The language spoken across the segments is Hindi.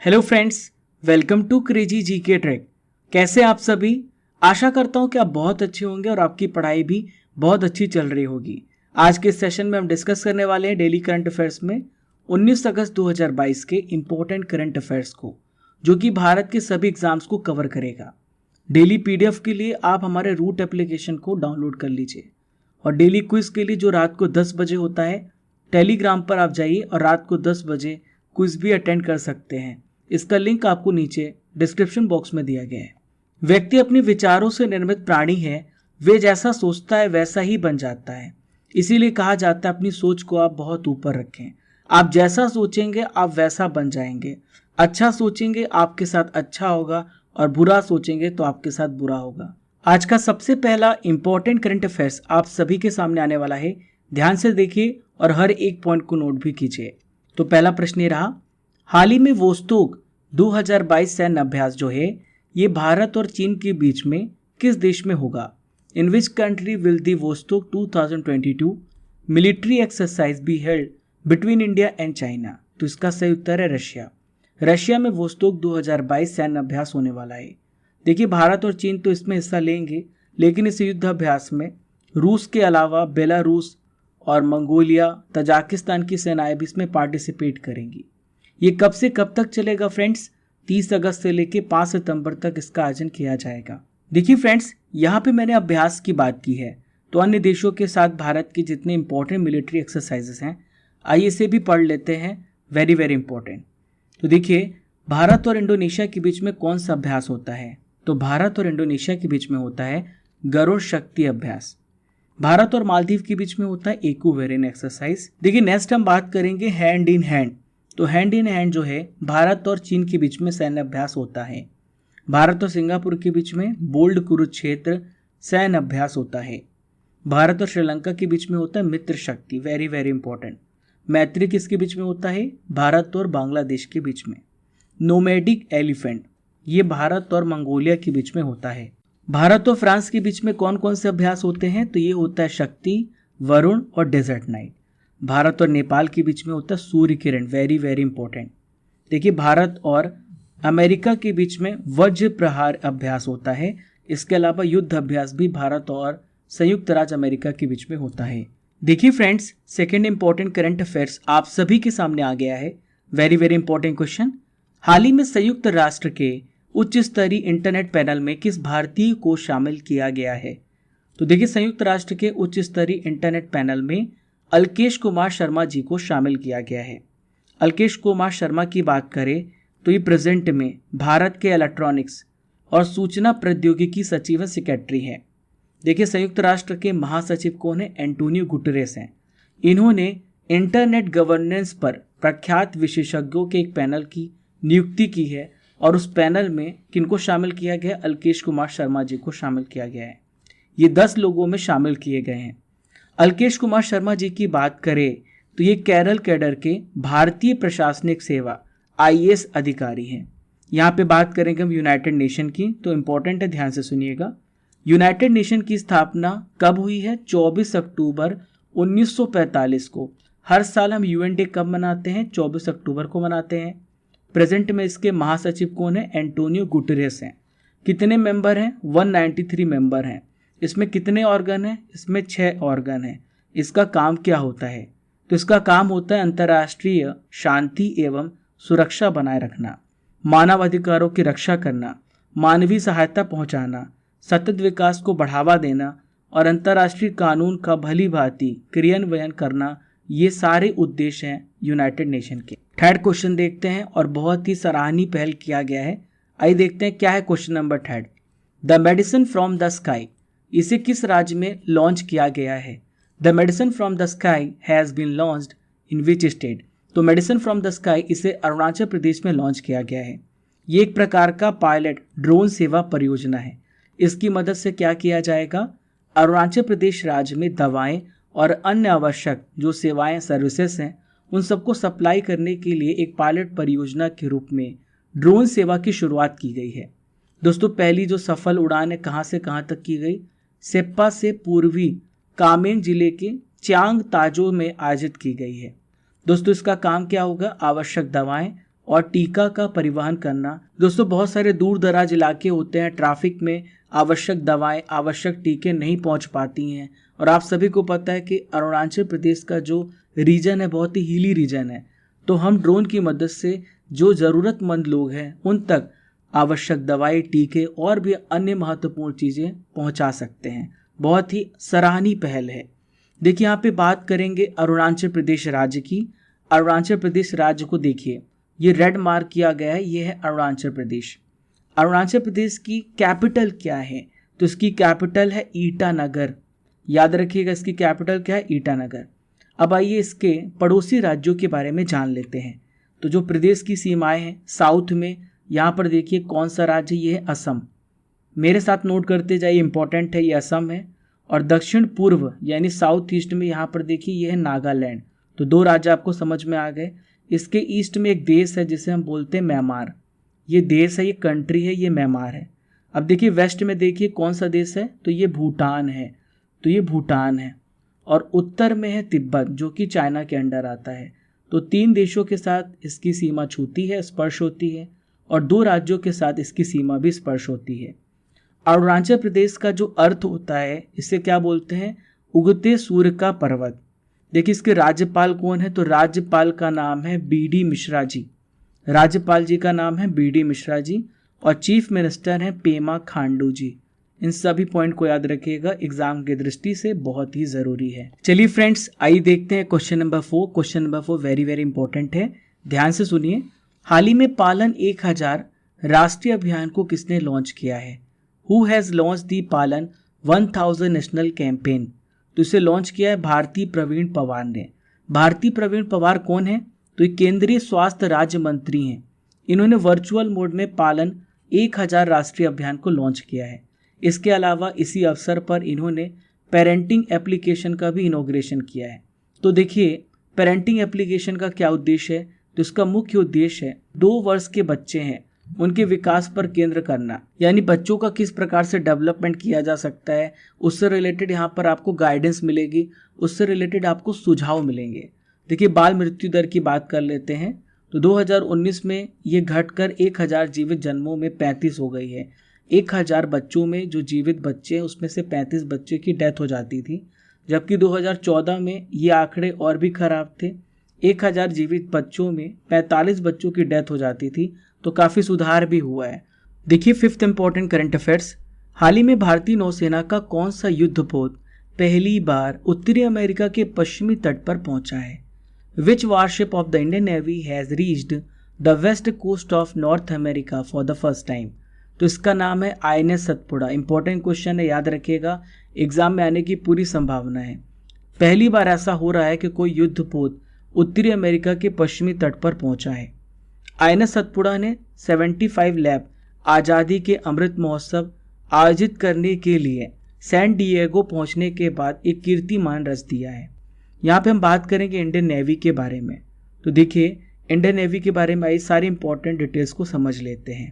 Hello friends, welcome to Crazy GK Track. कैसे आप सभी? आशा करता हूँ कि आप बहुत अच्छे होंगे और आपकी पढ़ाई भी बहुत अच्छी चल रही होगी। आज के सेशन में हम डिस्कस करने वाले हैं डेली करंट अफेयर्स में 19 अगस्त 2022 के इम्पोर्टेंट करंट अफेयर्स को, जो कि भारत के सभी एग्जाम्स को कवर करेगा। डेली पीडीएफ के लिए आप हमारे रूट एप्लीकेशन को डाउनलोड कर लीजिए और डेली क्विज के लिए जो रात को 10 बजे होता है, टेलीग्राम पर आप जाइए और रात को 10 बजे क्विज भी अटेंड कर सकते हैं। इसका लिंक आपको नीचे डिस्क्रिप्शन बॉक्स में दिया गया है। व्यक्ति अपने विचारों से निर्मित प्राणी है, वे जैसा सोचता है वैसा ही बन जाता है। इसीलिए कहा जाता है अपनी सोच को आप बहुत ऊपर रखें। आप जैसा सोचेंगे आप वैसा बन जाएंगे। अच्छा सोचेंगे आपके साथ अच्छा होगा और बुरा सोचेंगे तो आपके साथ बुरा होगा। आज का सबसे पहला इंपॉर्टेंट करंट अफेयर्स आप सभी के सामने आने वाला है। ध्यान से देखिए और हर एक पॉइंट को नोट भी कीजिए। तो पहला प्रश्न ये रहा, हाल ही में वोस्तोक 2022 सैन्य अभ्यास जो है ये भारत और चीन के बीच में किस देश में होगा? In which country will the Vostok 2022 military exercise be held between India and China? तो इसका सही उत्तर है रशिया। रशिया में वोस्तोक 2022 सैन्य अभ्यास होने वाला है। देखिए, भारत और चीन तो इसमें हिस्सा लेंगे, लेकिन इस युद्ध अभ्यास में रूस के अलावा बेलारूस और मंगोलिया, तजाकिस्तान की सेनाएं भी इसमें पार्टिसिपेट करेंगी। ये कब से कब तक चलेगा फ्रेंड्स? 30 अगस्त से लेकर 5 सितंबर तक इसका आयोजन किया जाएगा। देखिए फ्रेंड्स, यहाँ पे मैंने अभ्यास की बात की है, तो अन्य देशों के साथ भारत के जितने इंपॉर्टेंट मिलिट्री एक्सरसाइजेस हैं, आइए इसे भी पढ़ लेते हैं। Very very important. तो देखिए, भारत और इंडोनेशिया के बीच में कौन सा अभ्यास होता है? तो भारत और इंडोनेशिया के बीच में होता है गरुड़ शक्ति अभ्यास। भारत और मालदीव के बीच में होता है इक्विवेलेंट एक्सरसाइज। देखिए, नेक्स्ट हम बात करेंगे हैंड इन हैंड। तो हैंड इन हैंड जो है भारत और चीन के बीच में सैन्य अभ्यास होता है। भारत और सिंगापुर के बीच में बोल्ड कुरुक्षेत्र सैन्य अभ्यास होता है। भारत और श्रीलंका के बीच में होता है मित्र शक्ति। Very very important. मैत्री किसके बीच में होता है? भारत और बांग्लादेश के बीच में। नोमैडिक एलिफेंट ये भारत और मंगोलिया के बीच में होता है। भारत और फ्रांस के बीच में कौन कौन से अभ्यास होते हैं? तो ये होता है शक्ति, वरुण और डेजर्ट नाइट। भारत और नेपाल के बीच में होता है Surya Kiran. Very very important. देखिए, भारत और अमेरिका के बीच में वज्र प्रहार अभ्यास होता है। इसके अलावा युद्ध अभ्यास भी भारत और संयुक्त राज्य अमेरिका के बीच में होता है। देखिए friends, second important current affairs आप सभी के सामने आ गया है। वेरी वेरी इंपॉर्टेंट क्वेश्चन, हाल ही में संयुक्त राष्ट्र के उच्च स्तरीय इंटरनेट पैनल में किस भारतीय को शामिल किया गया है? तो देखिए, संयुक्त राष्ट्र के उच्च स्तरीय इंटरनेट पैनल में अल्केश कुमार शर्मा जी को शामिल किया गया है। अल्केश कुमार शर्मा की बात करें तो ये प्रेजेंट में भारत के इलेक्ट्रॉनिक्स और सूचना प्रौद्योगिकी सचिव सेक्रेटरी हैं। देखिए, संयुक्त राष्ट्र के महासचिव कौन है? एंटोनियो गुटेरेस हैं। इन्होंने इंटरनेट गवर्नेंस पर प्रख्यात विशेषज्ञों के एक पैनल की नियुक्ति की है और उस पैनल में किनको शामिल किया गया? अल्केश कुमार शर्मा जी को शामिल किया गया है। ये 10 लोगों में शामिल किए गए हैं। अल्केश कुमार शर्मा जी की बात करें तो ये केरल कैडर के भारतीय प्रशासनिक सेवा IAS अधिकारी हैं। यहाँ पे बात करेंगे हम यूनाइटेड नेशन की, तो इम्पोर्टेंट है, ध्यान से सुनिएगा। यूनाइटेड नेशन की स्थापना कब हुई है? 24 अक्टूबर 1945 को। हर साल हम UN डे कब मनाते हैं? 24 अक्टूबर को मनाते हैं। प्रेजेंट में इसके महासचिव कौन है? एंटोनियो गुटेरेस हैं। कितने मेंबर हैं? 193 मेंबर हैं। इसमें कितने ऑर्गन हैं? इसमें 6 ऑर्गन हैं। इसका काम क्या होता है? तो इसका काम होता है अंतर्राष्ट्रीय शांति एवं सुरक्षा बनाए रखना, मानव अधिकारों की रक्षा करना, मानवीय सहायता पहुंचाना, सतत विकास को बढ़ावा देना और अंतर्राष्ट्रीय कानून का भली भांति क्रियान्वयन करना। ये सारे उद्देश्य हैं यूनाइटेड नेशन के। थर्ड क्वेश्चन देखते हैं और बहुत ही सराहनीय पहल किया गया है। आइए देखते हैं क्या है question number third. The medicine from the sky इसे किस राज्य में लॉन्च किया गया है? The medicine from the sky has been launched in which state? तो मेडिसिन फ्रॉम द स्काई इसे अरुणाचल प्रदेश में लॉन्च किया गया है। ये एक प्रकार का पायलट ड्रोन सेवा परियोजना है। इसकी मदद से क्या किया जाएगा? अरुणाचल प्रदेश राज्य में दवाएं और अन्य आवश्यक जो सेवाएं सर्विसेज हैं उन सबको सप्लाई करने के लिए एक पायलट परियोजना के रूप में ड्रोन सेवा की शुरुआत की गई है। दोस्तों, पहली जो सफल उड़ान है कहाँ से कहाँ तक की गई? सेप्पा से पूर्वी कामेंग जिले के चांग ताजो में आयोजित की गई है। दोस्तों, इसका काम क्या होगा? आवश्यक दवाएं और टीका का परिवहन करना। दोस्तों बहुत सारे दूर दराज इलाके होते हैं, ट्रैफिक में आवश्यक दवाएं, आवश्यक टीके नहीं पहुंच पाती हैं, और आप सभी को पता है कि अरुणाचल प्रदेश का जो रीजन है बहुत ही हिली रीजन है। तो हम ड्रोन की मदद से जो ज़रूरतमंद लोग हैं उन तक आवश्यक दवाई, टीके और भी अन्य महत्वपूर्ण चीज़ें पहुंचा सकते हैं। बहुत ही सराहनीय पहल है। देखिए यहाँ पे बात करेंगे अरुणाचल प्रदेश राज्य की। अरुणाचल प्रदेश राज्य को देखिए, ये रेड मार्क किया गया है, ये है अरुणाचल प्रदेश। अरुणाचल प्रदेश की कैपिटल क्या है? तो इसकी कैपिटल है ईटानगर। याद रखिएगा इसकी कैपिटल क्या है, ईटानगर। अब आइए इसके पड़ोसी राज्यों के बारे में जान लेते हैं। तो जो प्रदेश की सीमाएं हैं, साउथ में यहाँ पर देखिए कौन सा राज्य, ये है असम। मेरे साथ नोट करते जाइए, इंपॉर्टेंट है, ये असम है। और दक्षिण पूर्व यानी साउथ ईस्ट में यहाँ पर देखिए ये है नागालैंड। तो 2 राज्य आपको समझ में आ गए। इसके ईस्ट में एक देश है जिसे हम बोलते हैं म्यांमार। ये देश है, ये कंट्री है, ये म्यांमार है। अब देखिए वेस्ट में देखिए कौन सा देश है, तो ये भूटान है। तो ये भूटान है। और उत्तर में है तिब्बत, जो कि चाइना के अंडर आता है। तो 3 देशों के साथ इसकी सीमा छूती है, स्पर्श होती है, और 2 राज्यों के साथ इसकी सीमा भी स्पर्श होती है। अरुणाचल प्रदेश का जो अर्थ होता है, इसे क्या बोलते हैं, उगते सूर्य का पर्वत। देखिए इसके राज्यपाल कौन है, तो राज्यपाल का नाम है BD मिश्रा जी। राज्यपाल जी का नाम है BD मिश्रा जी, और चीफ मिनिस्टर हैं पेमा खांडू जी। इन सभी पॉइंट को याद रखिएगा, एग्जाम की दृष्टि से बहुत ही जरूरी है। चलिए फ्रेंड्स, आइए देखते हैं question number 4। Question number 4 very very important है, ध्यान से सुनिए। हाल ही में पालन 1000 राष्ट्रीय अभियान को किसने लॉन्च किया है? हु हैज़ लॉन्च दी पालन 1000 नेशनल कैंपेन? तो इसे लॉन्च किया है भारती प्रवीण पवार ने। भारती प्रवीण पवार कौन है? तो ये केंद्रीय स्वास्थ्य राज्य मंत्री हैं। इन्होंने वर्चुअल मोड में पालन 1000 राष्ट्रीय अभियान को लॉन्च किया है। इसके अलावा इसी अवसर पर इन्होंने पेरेंटिंग एप्लीकेशन का भी इनॉग्रेशन किया है। तो देखिए पेरेंटिंग एप्लीकेशन का क्या उद्देश्य है? तो इसका मुख्य उद्देश्य है 2 वर्ष के बच्चे हैं उनके विकास पर केंद्र करना, यानी बच्चों का किस प्रकार से डेवलपमेंट किया जा सकता है, उससे रिलेटेड यहाँ पर आपको गाइडेंस मिलेगी, उससे रिलेटेड आपको सुझाव मिलेंगे। देखिए बाल मृत्यु दर की बात कर लेते हैं। तो 2019 में ये घटकर 1000 जीवित जन्मों में 35 हो गई है। 1000 बच्चों में जो जीवित बच्चे हैं उसमें से 35 बच्चे की डेथ हो जाती थी, जबकि 2014 में ये आंकड़े और भी खराब थे। 1000 जीवित बच्चों में 45 बच्चों की डेथ हो जाती थी, तो काफ़ी सुधार भी हुआ है। देखिए 5th इंपॉर्टेंट करंट अफेयर्स। हाल ही में भारतीय नौसेना का कौन सा युद्धपोत पहली बार उत्तरी अमेरिका के पश्चिमी तट पर पहुंचा है? Which warship of the Indian Navy has reached the west coast of North America for the first time? तो इसका नाम है INS सतपुड़ा। इंपॉर्टेंट क्वेश्चन है, याद रखिएगा, एग्जाम में आने की पूरी संभावना है। पहली बार ऐसा हो रहा है कि कोई युद्धपोत उत्तरी अमेरिका के पश्चिमी तट पर पहुंचा है। INS सतपुड़ा ने 75 लैब आज़ादी के अमृत महोत्सव आयोजित करने के लिए सैन डिएगो पहुंचने के बाद एक कीर्तिमान रच दिया है। यहाँ पे हम बात करेंगे इंडियन नेवी के बारे में। तो देखिए इंडियन नेवी के बारे में आई सारी इंपॉर्टेंट डिटेल्स को समझ लेते हैं।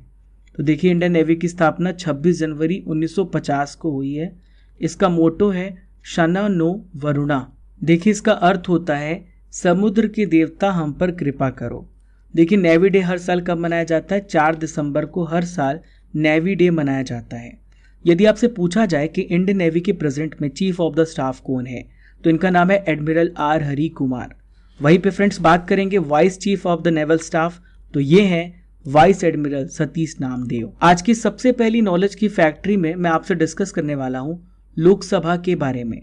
तो देखिए इंडियन नेवी की स्थापना 26 जनवरी 1950 को हुई है। इसका मोटो है शना नो वरुणा। देखिए इसका अर्थ होता है समुद्र के देवता हम पर कृपा करो। देखिए नेवी डे हर साल कब मनाया जाता है? 4 दिसंबर को हर साल नेवी डे मनाया जाता है। यदि आपसे पूछा जाए कि इंडियन नेवी के प्रेजेंट में चीफ ऑफ द स्टाफ कौन है, तो इनका नाम है एडमिरल R हरि कुमार। वहीं पे फ्रेंड्स बात करेंगे vice chief of the naval staff, तो ये है वाइस एडमिरल सतीश नामदेव। आज की सबसे पहली नॉलेज की फैक्ट्री में मैं आपसे डिस्कस करने वाला हूँ लोकसभा के बारे में।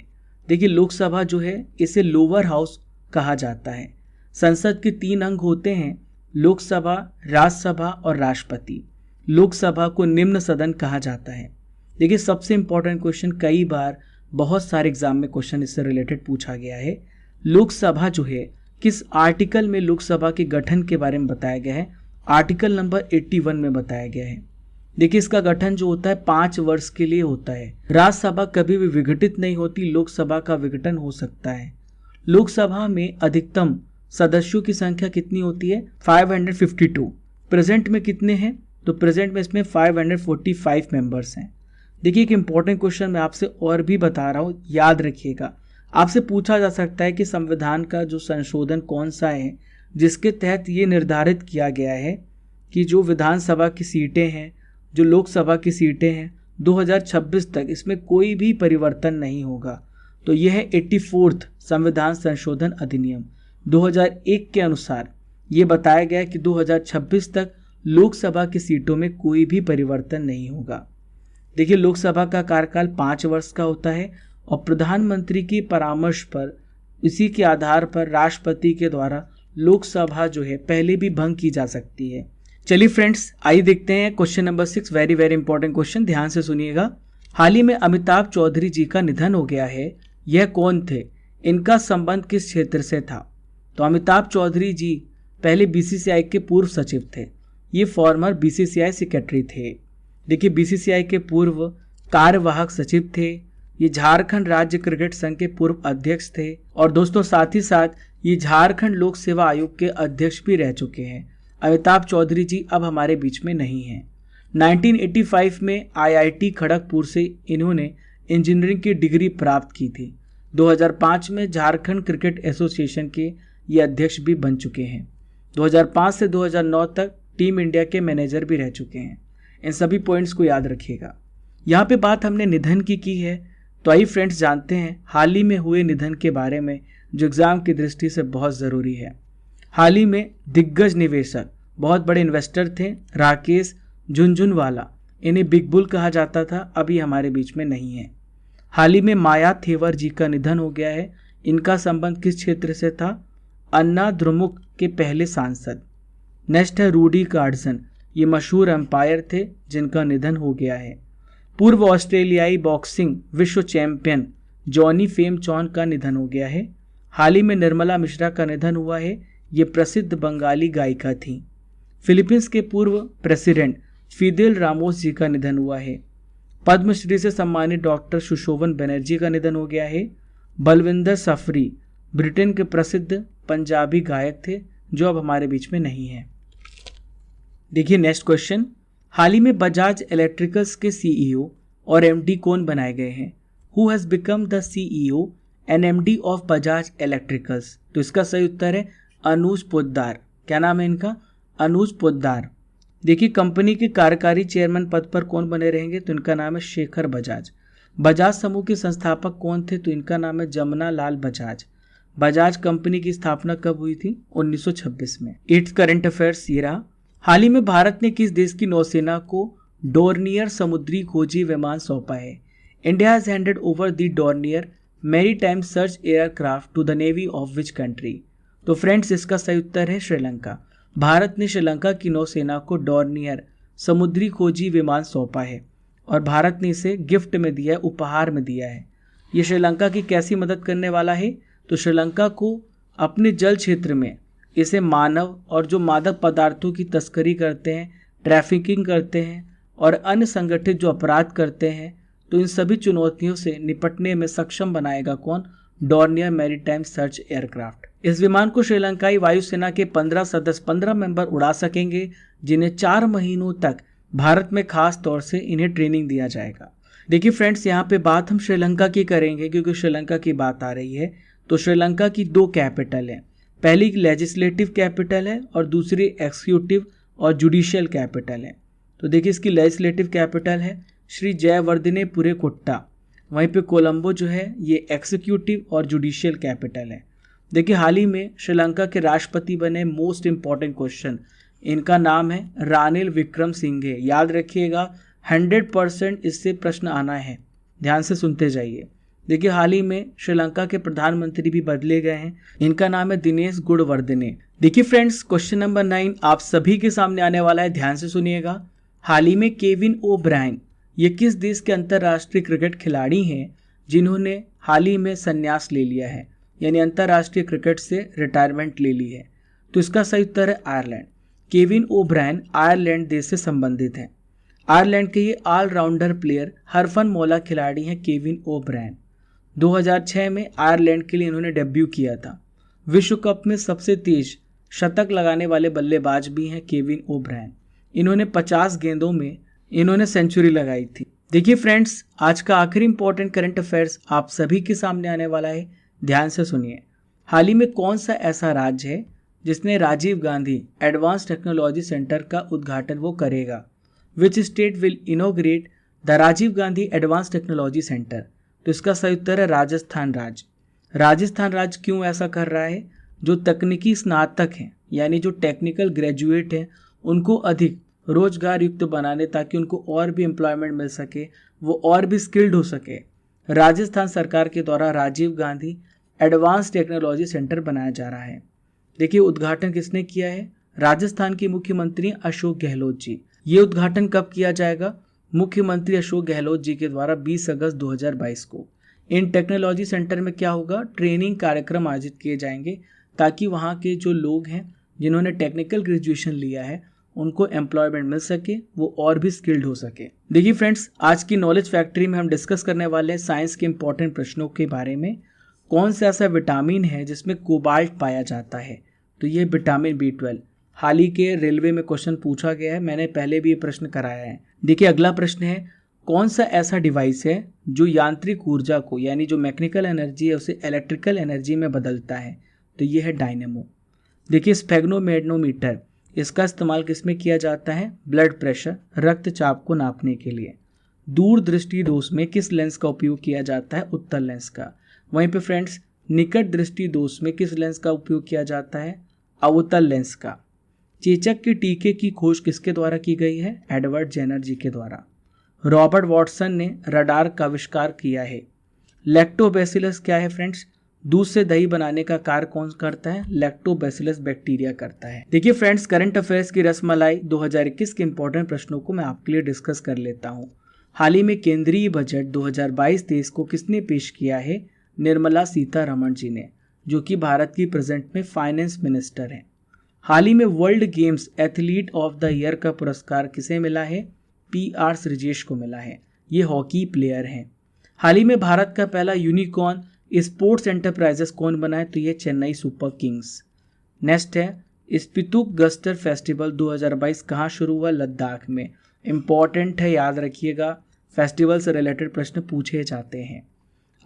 देखिए लोकसभा जो है इसे लोअर हाउस कहा जाता है। संसद के 3 अंग होते हैं, लोकसभा, राज्यसभा और राष्ट्रपति। लोकसभा को निम्न सदन कहा जाता है। देखिए सबसे इंपॉर्टेंट क्वेश्चन, कई बार बहुत सारे एग्जाम में क्वेश्चन इससे रिलेटेड पूछा गया है। लोकसभा जो है किस आर्टिकल में लोकसभा के गठन के बारे में बताया गया है? आर्टिकल नंबर 81 में बताया गया है। देखिए इसका गठन जो होता है 5 वर्ष के लिए होता है। राज्यसभा कभी भी विघटित नहीं होती, लोकसभा का विघटन हो सकता है। लोकसभा में अधिकतम सदस्यों की संख्या कितनी होती है? 552। प्रेजेंट में कितने हैं? तो प्रेजेंट में इसमें 545 मेंबर्स हैं। देखिए एक इंपॉर्टेंट क्वेश्चन मैं आपसे और भी बता रहा हूँ, याद रखिएगा। आपसे पूछा जा सकता है कि संविधान का जो संशोधन कौन सा है जिसके तहत ये निर्धारित किया गया है कि जो विधानसभा की सीटें हैं, जो लोकसभा की सीटें हैं, 2026 तक इसमें कोई भी परिवर्तन नहीं होगा। तो यह है 84th संविधान संशोधन अधिनियम 2001 के अनुसार ये बताया गया कि 2026 तक लोकसभा की सीटों में कोई भी परिवर्तन नहीं होगा। देखिए, लोकसभा का कार्यकाल 5 वर्ष का होता है और प्रधानमंत्री की परामर्श पर, इसी के आधार पर राष्ट्रपति के द्वारा लोकसभा जो है पहले भी भंग की जा सकती है। चलिए फ्रेंड्स, आइए देखते हैं question number 6। Very very important question, ध्यान से सुनिएगा। हाल ही में अमिताभ चौधरी जी का निधन हो गया है। यह कौन थे? इनका संबंध किस क्षेत्र से था? तो अमिताभ चौधरी जी पहले बीसीसीआई के पूर्व सचिव थे। ये फॉर्मर बीसीसीआई सेक्रेटरी थे। देखिए, बीसीसीआई के पूर्व कार्यवाहक सचिव थे। ये झारखंड राज्य क्रिकेट संघ के पूर्व अध्यक्ष थे और दोस्तों साथ ही साथ ये झारखंड लोक सेवा आयोग के अध्यक्ष भी रह चुके हैं। अमिताभ चौधरी जी अब हमारे बीच में नहीं हैं। 1985 में आईआईटी खड़गपुर से इन्होंने इंजीनियरिंग की डिग्री प्राप्त की थी। 2005 में झारखंड क्रिकेट एसोसिएशन के ये अध्यक्ष भी बन चुके हैं। 2005 से 2009 तक टीम इंडिया के मैनेजर भी रह चुके हैं। इन सभी पॉइंट्स को याद रखिएगा। यहाँ पे बात हमने निधन की है, तो आइए फ्रेंड्स जानते हैं हाल ही में हुए निधन के बारे में, जो एग्जाम की दृष्टि से बहुत ज़रूरी है। हाल ही में दिग्गज निवेशक, बहुत बड़े इन्वेस्टर थे, राकेश झुनझुनवाला, इन्हें बिग बुल कहा जाता था, अभी हमारे बीच में नहीं है। हाल ही में माया थेवर जी का निधन हो गया है। इनका संबंध किस क्षेत्र से था? अन्ना द्रमुक के पहले सांसद। नेक्स्ट है रूडी गार्डसन, ये मशहूर अंपायर थे जिनका निधन हो गया है। पूर्व ऑस्ट्रेलियाई बॉक्सिंग विश्व चैंपियन जॉनी फेम चौन का निधन हो गया है। हाल ही में निर्मला मिश्रा का निधन हुआ है। ये प्रसिद्ध बंगाली गायिका थी। फिलीपींस के पूर्व प्रेसिडेंट फिदेल रामोस जी का निधन हुआ है। पद्मश्री से सम्मानित डॉक्टर सुशोभन बनर्जी का निधन हो गया है। बलविंदर सफरी ब्रिटेन के प्रसिद्ध पंजाबी गायक थे, जो अब हमारे बीच में नहीं है। देखिए नेक्स्ट क्वेश्चन, हाल ही में बजाज इलेक्ट्रिकल्स के सीईओ और एमडी कौन बनाए गए हैं? Who has become the CEO and MD of Bajaj electricals? तो इसका सही उत्तर है अनुज पोद्दार। क्या नाम है इनका? अनुज पोद्दार। देखिए, कंपनी के कार्यकारी चेयरमैन पद पर कौन बने रहेंगे? तो इनका नाम है शेखर बजाज। बजाज समूह के संस्थापक कौन थे? तो इनका नाम है जमुना लाल बजाज। बजाज कंपनी की स्थापना कब हुई थी? 1926 में। 8th करंट अफेयर्स ये रहा। हाल ही में भारत ने किस देश की नौसेना को डोर्नियर समुद्री खोजी विमान सौंपा है? India has handed over the Dornier maritime search aircraft to the navy of which country? तो फ्रेंड्स, इसका सही उत्तर है श्रीलंका। भारत ने श्रीलंका की नौसेना को डोर्नियर समुद्री खोजी विमान सौंपा है और भारत ने इसे गिफ्ट में दिया है, उपहार में दिया है। ये श्रीलंका की कैसी मदद करने वाला है? तो श्रीलंका को अपने जल क्षेत्र में इसे मानव और जो मादक पदार्थों की तस्करी करते हैं, ट्रैफिकिंग करते हैं और अन्य संगठित जो अपराध करते हैं, तो इन सभी चुनौतियों से निपटने में सक्षम बनाएगा कौन? Dornier maritime search aircraft. इस विमान को श्रीलंकाई वायुसेना के 15 मेंबर उड़ा सकेंगे, जिन्हें 4 महीनों तक भारत में खास तौर से इन्हें ट्रेनिंग दिया जाएगा। देखिए फ्रेंड्स, यहाँ पे बात हम श्रीलंका की करेंगे क्योंकि श्रीलंका की बात आ रही है। तो श्रीलंका की 2 कैपिटल हैं, पहली लेजिस्लेटिव कैपिटल है और दूसरी एक्सिक्यूटिव और जुडिशियल कैपिटल है। तो देखिए, इसकी लेजिस्लेटिव कैपिटल है श्री जयवर्धने पुरे कुट्टा, वहीं पे कोलंबो जो है ये एक्सिक्यूटिव और जुडिशियल कैपिटल है। देखिए, हाल ही में श्रीलंका के राष्ट्रपति बने, मोस्ट इंपॉर्टेंट क्वेश्चन, इनका नाम है रानिल विक्रमसिंघे। याद रखिएगा, 100% इससे प्रश्न आना है, ध्यान से सुनते जाइए। देखिए, हाल ही में श्रीलंका के प्रधानमंत्री भी बदले गए हैं, इनका नाम है दिनेश गुणवर्धने। देखिए फ्रेंड्स, क्वेश्चन नंबर 9 आप सभी के सामने आने वाला है, ध्यान से सुनिएगा। हाल ही में केविन ओब्रायन ये किस देश के अंतर्राष्ट्रीय क्रिकेट खिलाड़ी हैं जिन्होंने हाल ही में संन्यास ले लिया है, यानी अंतर्राष्ट्रीय क्रिकेट से रिटायरमेंट ले ली है? तो इसका सही उत्तर है आयरलैंड। केविन ओब्रायन आयरलैंड देश से संबंधित हैं। आयरलैंड के ये ऑलराउंडर प्लेयर हरफनमौला खिलाड़ी हैं केविन ओब्रायन। 2006 में आयरलैंड के लिए इन्होंने डेब्यू किया था। विश्व कप में सबसे तेज शतक लगाने वाले बल्लेबाज भी हैं केविन ओब्रायन। इन्होंने 50 गेंदों में इन्होंने सेंचुरी लगाई थी। देखिए फ्रेंड्स, आज का आखिरी इंपॉर्टेंट करंट अफेयर्स आप सभी के सामने आने वाला है, ध्यान से सुनिए। हाल ही में कौन सा ऐसा राज्य है जिसने Rajiv Gandhi advance technology centre का उद्घाटन वो करेगा? Which state will inaugurate the Rajiv Gandhi advance technology centre? तो इसका सही उत्तर है राजस्थान राज्य। राजस्थान राज्य क्यों ऐसा कर रहा है? जो तकनीकी स्नातक हैं यानी जो टेक्निकल ग्रेजुएट हैं उनको अधिक रोजगार युक्त बनाने, ताकि उनको और भी एम्प्लॉयमेंट मिल सके, वो और भी स्किल्ड हो सके, राजस्थान सरकार के द्वारा Rajiv Gandhi advance technology centre बनाया जा रहा है। देखिए उद्घाटन किसने किया है? राजस्थान के मुख्यमंत्री अशोक गहलोत जी। ये उद्घाटन कब किया जाएगा? मुख्यमंत्री अशोक गहलोत जी के द्वारा 20 अगस्त 2022 को। इन टेक्नोलॉजी सेंटर में क्या होगा? ट्रेनिंग कार्यक्रम आयोजित किए जाएंगे, ताकि वहाँ के जो लोग हैं जिन्होंने टेक्निकल ग्रेजुएशन लिया है उनको एम्प्लॉयमेंट मिल सके, वो और भी स्किल्ड हो सके। देखिए फ्रेंड्स, आज की नॉलेज फैक्ट्री में हम डिस्कस करने वाले हैं साइंस के इंपॉर्टेंट प्रश्नों के बारे में। कौन सा ऐसा विटामिन है जिसमें कोबाल्ट पाया जाता है? तो ये विटामिन B12। हाल ही के रेलवे में क्वेश्चन पूछा गया है, मैंने पहले भी ये प्रश्न कराया है। देखिए अगला प्रश्न है, कौन सा ऐसा डिवाइस है जो यांत्रिक ऊर्जा को यानी जो मैकेनिकल एनर्जी है उसे इलेक्ट्रिकल एनर्जी में बदलता है? तो ये है डायनेमो। देखिए स्फेग्नोमेग्नेटोमीटर, इसका इस्तेमाल किस में किया जाता है? ब्लड प्रेशर, रक्तचाप को नापने के लिए। दूरदृष्टि दोष में किस लेंस का उपयोग किया जाता है? उत्तल लेंस का। वहीं पे फ्रेंड्स निकट दृष्टि दोष में किस लेंस का उपयोग किया जाता है? अवतल लेंस का। चेचक के टीके की खोज किसके द्वारा की गई है? एडवर्ड जेनर जी के द्वारा। रॉबर्ट वॉटसन ने रडार का आविष्कार किया है। लैक्टोबैसिलस क्या है फ्रेंड्स? दूध से दही बनाने का कार्य कौन करता है? लैक्टोबैसिलस बैक्टीरिया करता है। देखिए फ्रेंड्स, करंट अफेयर्स की रसमलाई 2021 के इंपॉर्टेंट प्रश्नों को मैं आपके लिए डिस्कस कर लेता हूँ। हाल ही में केंद्रीय बजट 2022-23 को किसने पेश किया है? निर्मला सीतारमण जी ने, जो कि भारत की प्रेजेंट में फाइनेंस मिनिस्टर हैं। हाल ही में world games athlete of the year का पुरस्कार किसे मिला है? PR श्रीजेश को मिला है। ये हॉकी प्लेयर हैं। हाल ही में भारत का पहला यूनिकॉर्न स्पोर्ट्स एंटरप्राइजेस कौन बना है? तो ये चेन्नई सुपर किंग्स। नेक्स्ट है, स्पितुक गस्टर फेस्टिवल 2022 कहाँ शुरू हुआ? लद्दाख में। इंपॉर्टेंट है, याद रखिएगा, फेस्टिवल से रिलेटेड प्रश्न पूछे जाते हैं।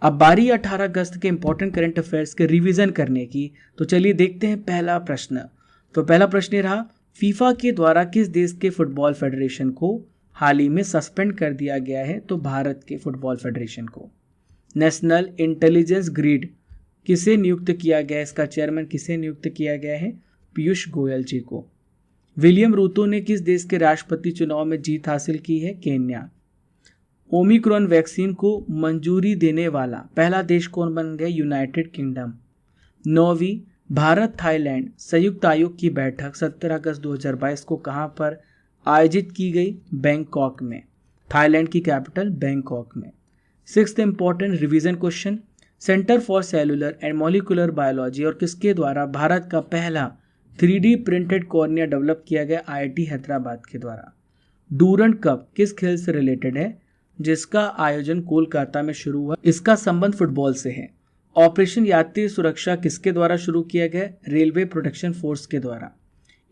अब बारी 18 अगस्त के इंपॉर्टेंट करंट अफेयर्स के रिवीजन करने की, तो चलिए देखते हैं पहला प्रश्न। तो पहला प्रश्न ये रहा, फीफा के द्वारा किस देश के फुटबॉल फेडरेशन को हाल ही में सस्पेंड कर दिया गया है? तो भारत के फुटबॉल फेडरेशन को। नेशनल इंटेलिजेंस ग्रिड किसे नियुक्त किया गया है? इसका चेयरमैन किसे नियुक्त किया गया है? पीयूष गोयल जी को। विलियम रूतो ने किस देश के राष्ट्रपति चुनाव में जीत हासिल की है? केन्या। ओमिक्रॉन वैक्सीन को मंजूरी देने वाला पहला देश कौन बन गया? United Kingdom. 9वीं भारत थाईलैंड संयुक्त आयोग की बैठक 17 अगस्त 2022 को कहां पर आयोजित की गई? बैंकॉक में। थाईलैंड की कैपिटल बैंकॉक में। 6th important revision question, centre for cellular and molecular biology और किसके द्वारा भारत का पहला 3D प्रिंटेड कॉर्निया डेवलप किया गया? IIT हैदराबाद के द्वारा। डूरंड कप किस खेल से रिलेटेड है, जिसका आयोजन कोलकाता में शुरू हुआ? इसका संबंध फुटबॉल से है। ऑपरेशन यात्री सुरक्षा किसके द्वारा शुरू किया गया? रेलवे प्रोटेक्शन फोर्स के द्वारा।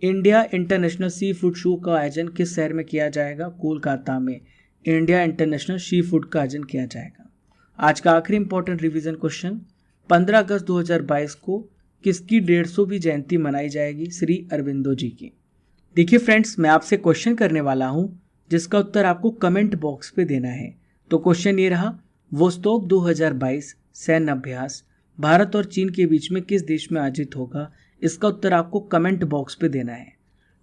India international sea food show का आयोजन किस शहर में किया जाएगा? कोलकाता में इंडिया इंटरनेशनल सी फूड का आयोजन किया जाएगा। आज का आखिरी इंपॉर्टेंट रिवीजन क्वेश्चन, 15 अगस्त 2022 को किसकी 150वीं जयंती मनाई जाएगी? श्री अरविंदो जी की। देखिए फ्रेंड्स, मैं आपसे क्वेश्चन करने वाला हूं जिसका उत्तर आपको कमेंट बॉक्स पे देना है। तो क्वेश्चन ये रहा, वोस्टॉक 2022 सैन्य अभ्यास भारत और चीन के बीच में किस देश में आयोजित होगा? इसका उत्तर आपको कमेंट बॉक्स पे देना है।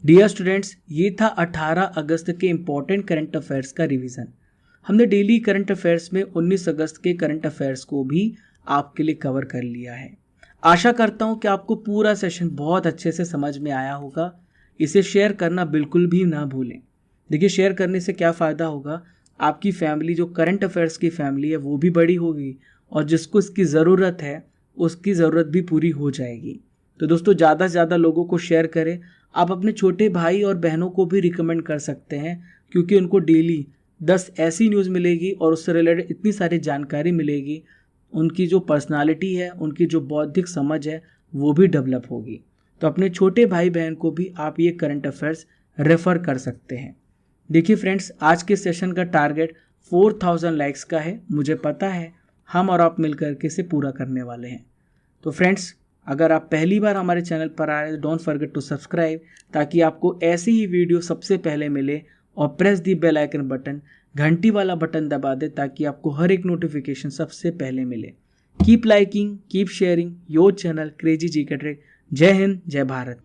डियर स्टूडेंट्स, ये था 18 अगस्त के इंपॉर्टेंट करंट अफेयर्स का रिवीजन। हमने डेली करंट अफेयर्स में 19 अगस्त के करंट अफेयर्स को भी आपके लिए कवर कर लिया है। आशा करता हूँ कि आपको पूरा सेशन बहुत अच्छे से समझ में आया होगा। इसे शेयर करना बिल्कुल भी ना भूलें। देखिए, शेयर करने से क्या फ़ायदा होगा, आपकी फैमिली जो करंट अफेयर्स की फैमिली है वो भी बड़ी होगी और जिसको इसकी ज़रूरत है उसकी ज़रूरत भी पूरी हो जाएगी। तो दोस्तों, ज़्यादा से ज़्यादा लोगों को शेयर करें। आप अपने छोटे भाई और बहनों को भी रिकमेंड कर सकते हैं, क्योंकि उनको डेली 10 ऐसी न्यूज़ मिलेगी और उससे रिलेटेड इतनी सारी जानकारी मिलेगी। उनकी जो पर्सनालिटी है, उनकी जो बौद्धिक समझ है, वो भी डेवलप होगी। तो अपने छोटे भाई बहन को भी आप ये करंट अफेयर्स रेफ़र कर सकते हैं। देखिए फ्रेंड्स, आज के सेशन का टारगेट 4000 लाइक्स का है। मुझे पता है हम और आप मिलकर के इसे पूरा करने वाले हैं। तो फ्रेंड्स, अगर आप पहली बार हमारे चैनल पर आ रहे हैं, डोंट फॉरगेट टू सब्सक्राइब, ताकि आपको ऐसी ही वीडियो सबसे पहले मिले। और press the bell icon button, घंटी वाला बटन दबा दे, ताकि आपको हर एक नोटिफिकेशन सबसे पहले मिले। Keep liking, keep sharing your channel crazy GK trick. जय हिंद, जय भारत।